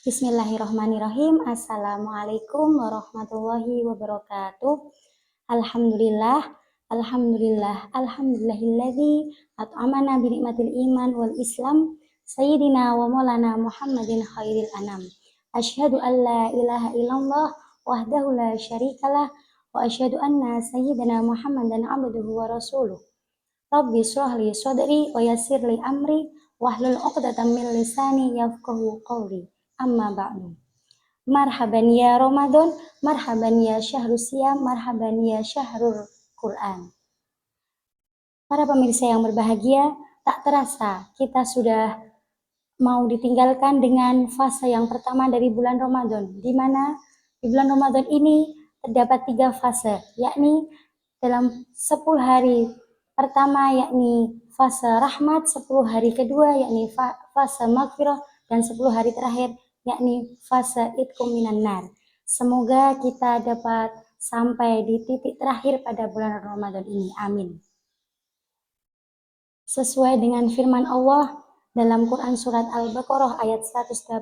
Bismillahirrahmanirrahim. Assalamualaikum warahmatullahi wabarakatuh. Alhamdulillah, alhamdulillahilladzi at'amana bi ni'matil iman wal islam, sayyidina wa maulana Muhammadin khairil anam. Asyhadu an la ilaha illallah wahdahu la syarikalah wa asyhadu anna sayyidina Muhammadan abduhu wa rasuluh. Rabbi shrah li sadri wa yassir li amri wahlul 'uqdatam min lisani yafqahu qawli. Amma ba'du. Marhaban ya Ramadan, marhaban ya syahrus siyam, marhaban ya syahrul Quran. Para pemirsa yang berbahagia, tak terasa kita sudah mau ditinggalkan dengan fase yang pertama dari bulan Ramadan, di mana di bulan Ramadan ini terdapat 3 fase, yakni dalam 10 hari pertama yakni fase rahmat, 10 hari kedua yakni fase maghfirah, dan 10 hari terakhir yakni fase itqum minan nar. Semoga kita dapat sampai di titik terakhir pada bulan Ramadan ini. Amin. Sesuai dengan firman Allah dalam Quran surat Al-Baqarah ayat 183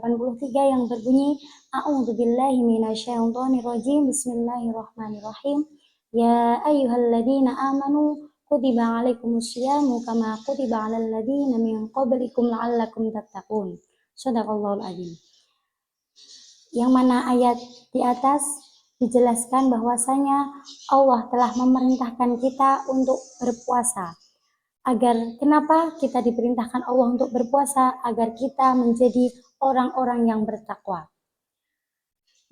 yang berbunyi, A'udzubillahi minasyaitonirrajim. Bismillahirrahmanirrahim. Ya ayyuhalladzina amanu kutiba alaikumusyamu kama kutiba alal ladzina min qablikum la'allakum tattaqun. Shadaqallahul adzim. Yang mana ayat di atas dijelaskan bahwasanya Allah telah memerintahkan kita untuk berpuasa. Kenapa kita diperintahkan Allah untuk berpuasa? Agar kita menjadi orang-orang yang bertakwa.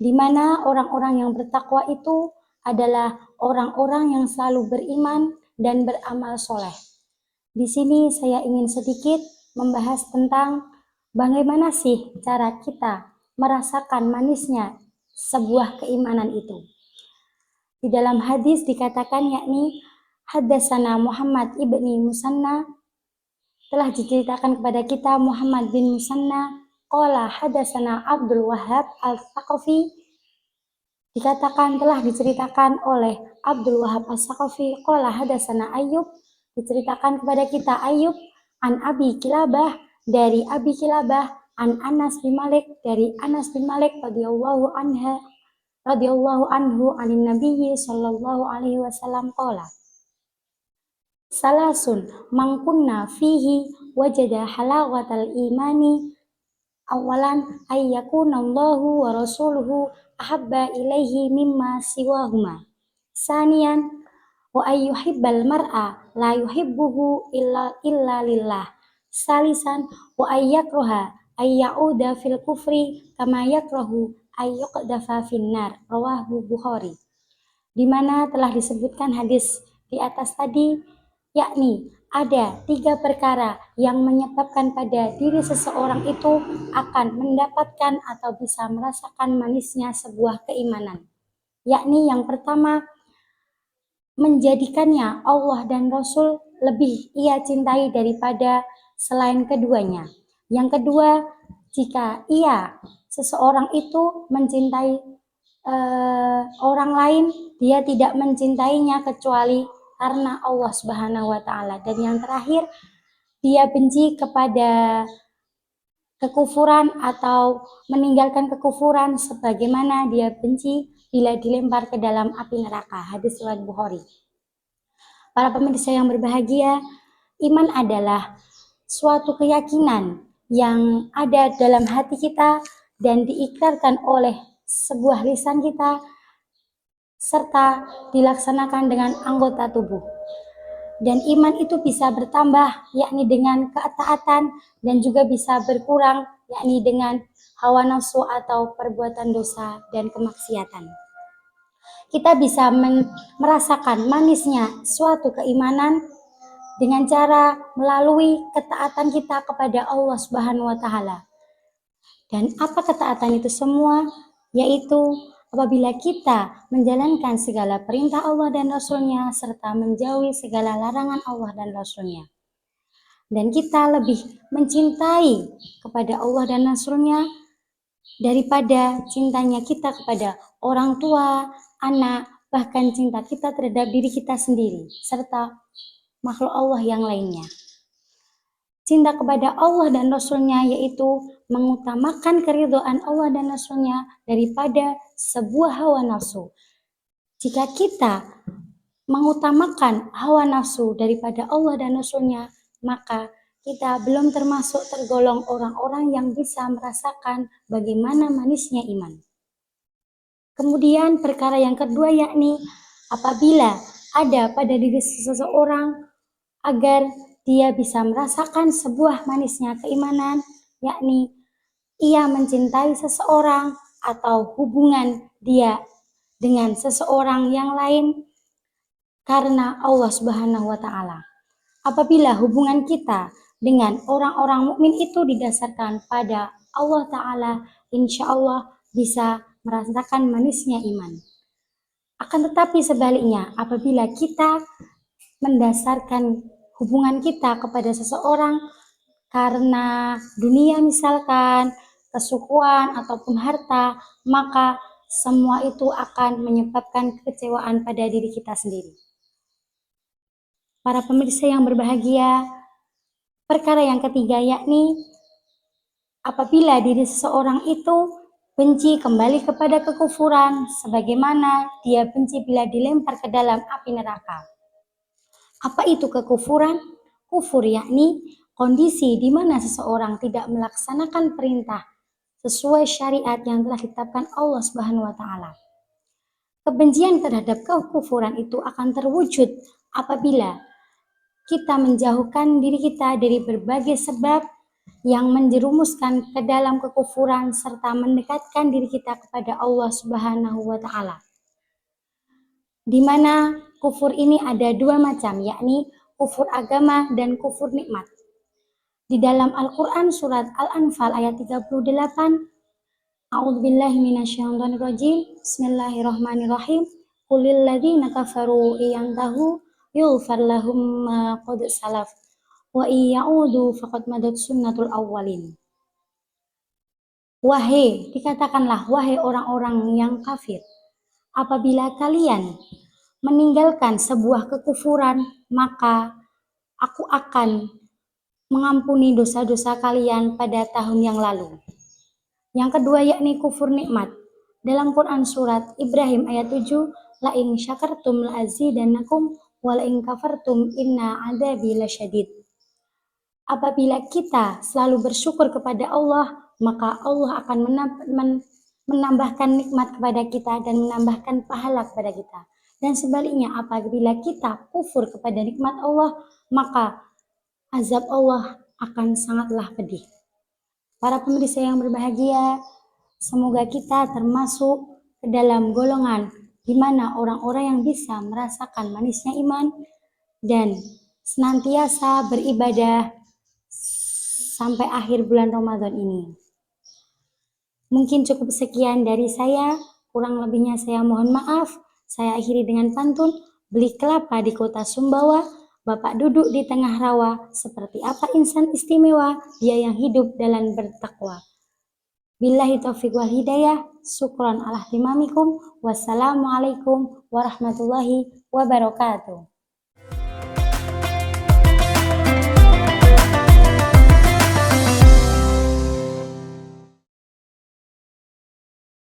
Di mana orang-orang yang bertakwa itu adalah orang-orang yang selalu beriman dan beramal soleh. Di sini saya ingin sedikit membahas tentang bagaimana sih cara kita merasakan manisnya sebuah keimanan itu. Di dalam hadis dikatakan yakni Haddatsana Muhammad ibni Musanna, telah diceritakan kepada kita Muhammad bin Musanna, qala haddatsana Abdul Wahhab Al-Thaqafi, dikatakan telah diceritakan oleh Abdul Wahhab Al-Thaqafi, qala haddatsana Ayyub, diceritakan kepada kita Ayyub an Abi Kilabah, dari Abi Kilabah, an Anas bin Malik, dari Anas bin Malik radhiyallahu anhu anin nabiyyi sallallahu alaihi wasallam qala Salasun mangkunna fihi wajada halawatal imani, awalan ayyakunallahu wa rasuluhu ahabba ilaihi mimma siwahuma, saniyan wa ayyuhibbal mar'a la yuhibbuhu illa lillah, salisan wa ayyakruha ayyauda fil kufri kama yakrahu ayyuqdafa finnar, rawahu Bukhari. Di mana telah disebutkan hadis di atas tadi, yakni ada 3 perkara yang menyebabkan pada diri seseorang itu akan mendapatkan atau bisa merasakan manisnya sebuah keimanan. Yakni yang pertama, menjadikannya Allah dan Rasul lebih ia cintai daripada selain keduanya. Yang kedua, jika seseorang itu mencintai orang lain, dia tidak mencintainya kecuali karena Allah Subhanahu wa taala. Dan yang terakhir, dia benci kepada kekufuran atau meninggalkan kekufuran sebagaimana dia benci bila dilempar ke dalam api neraka. Hadis riwayat Bukhari. Para pemirsa yang berbahagia, iman adalah suatu keyakinan yang ada dalam hati kita dan diikrarkan oleh sebuah lisan kita serta dilaksanakan dengan anggota tubuh. Dan iman itu bisa bertambah yakni dengan ketaatan dan juga bisa berkurang yakni dengan hawa nafsu atau perbuatan dosa dan kemaksiatan. Kita bisa merasakan manisnya suatu keimanan dengan cara melalui ketaatan kita kepada Allah Subhanahu wa taala. Dan apa ketaatan itu semua? Yaitu apabila kita menjalankan segala perintah Allah dan Rasul-Nya serta menjauhi segala larangan Allah dan Rasul-Nya. Dan kita lebih mencintai kepada Allah dan Rasul-Nya daripada cintanya kita kepada orang tua, anak, bahkan cinta kita terhadap diri kita sendiri serta makhluk Allah yang lainnya. cinta kepada Allah dan Rasul-Nya, yaitu mengutamakan keridhaan Allah dan Rasul-Nya daripada sebuah hawa nafsu. Jika kita mengutamakan hawa nafsu daripada Allah dan Rasul-Nya, maka kita belum termasuk tergolong orang-orang yang bisa merasakan bagaimana manisnya iman. Kemudian perkara yang kedua, yakni apabila ada pada diri seseorang agar dia bisa merasakan sebuah manisnya keimanan, yakni ia mencintai seseorang atau hubungan dia dengan seseorang yang lain karena Allah Subhanahu wa Ta'ala. Apabila hubungan kita dengan orang-orang mukmin itu didasarkan pada Allah Ta'ala, insya Allah bisa merasakan manisnya iman. Akan tetapi sebaliknya, apabila kita mendasarkan hubungan kita kepada seseorang karena dunia misalkan, kesukuan ataupun harta, maka semua itu akan menyebabkan kekecewaan pada diri kita sendiri. Para pemirsa yang berbahagia, perkara yang ketiga yakni apabila diri seseorang itu benci kembali kepada kekufuran sebagaimana dia benci bila dilempar ke dalam api neraka. Apa itu kekufuran? Kufur yakni kondisi di mana seseorang tidak melaksanakan perintah sesuai syariat yang telah ditetapkan Allah Subhanahu wa Ta'ala. Kebencian terhadap kekufuran itu akan terwujud apabila kita menjauhkan diri kita dari berbagai sebab yang menjerumuskan ke dalam kekufuran serta mendekatkan diri kita kepada Allah Subhanahu wa Ta'ala. Di mana kufur ini ada dua macam, yakni kufur agama dan kufur nikmat. Di dalam Al-Quran surat Al-Anfal ayat 38, A'udzubillahi minasyaitonirrajim, Bismillahirrahmanirrahim, Qulil ladzina kafaru iyantahu yughfar lahum ma qad salaf wa iyaudu faqad madat sunnatul awwalin. Wahai, dikatakanlah wahai orang-orang yang kafir, apabila kalian meninggalkan sebuah kekufuran, maka aku akan mengampuni dosa-dosa kalian pada tahun yang lalu. Yang kedua yakni kufur nikmat. Dalam Quran surat Ibrahim ayat 7, la in syakartum la azidannakum wa la in kafartum inna adzabi lasyadid. Apabila kita selalu bersyukur kepada Allah, maka Allah akan menambahkan nikmat kepada kita dan menambahkan pahala kepada kita. Dan sebaliknya, apabila kita kufur kepada nikmat Allah, maka azab Allah akan sangatlah pedih. Para pemirsa yang berbahagia, semoga kita termasuk ke dalam golongan di mana orang-orang yang bisa merasakan manisnya iman dan senantiasa beribadah sampai akhir bulan Ramadan ini. Mungkin cukup sekian dari saya, kurang lebihnya saya mohon maaf. Saya akhiri dengan pantun, beli kelapa di kota Sumbawa, Bapak duduk di tengah rawa, seperti apa insan istimewa, dia yang hidup dalam bertakwa. Billahi taufiq wal hidayah, syukran ala himamikum, wassalamualaikum warahmatullahi wabarakatuh.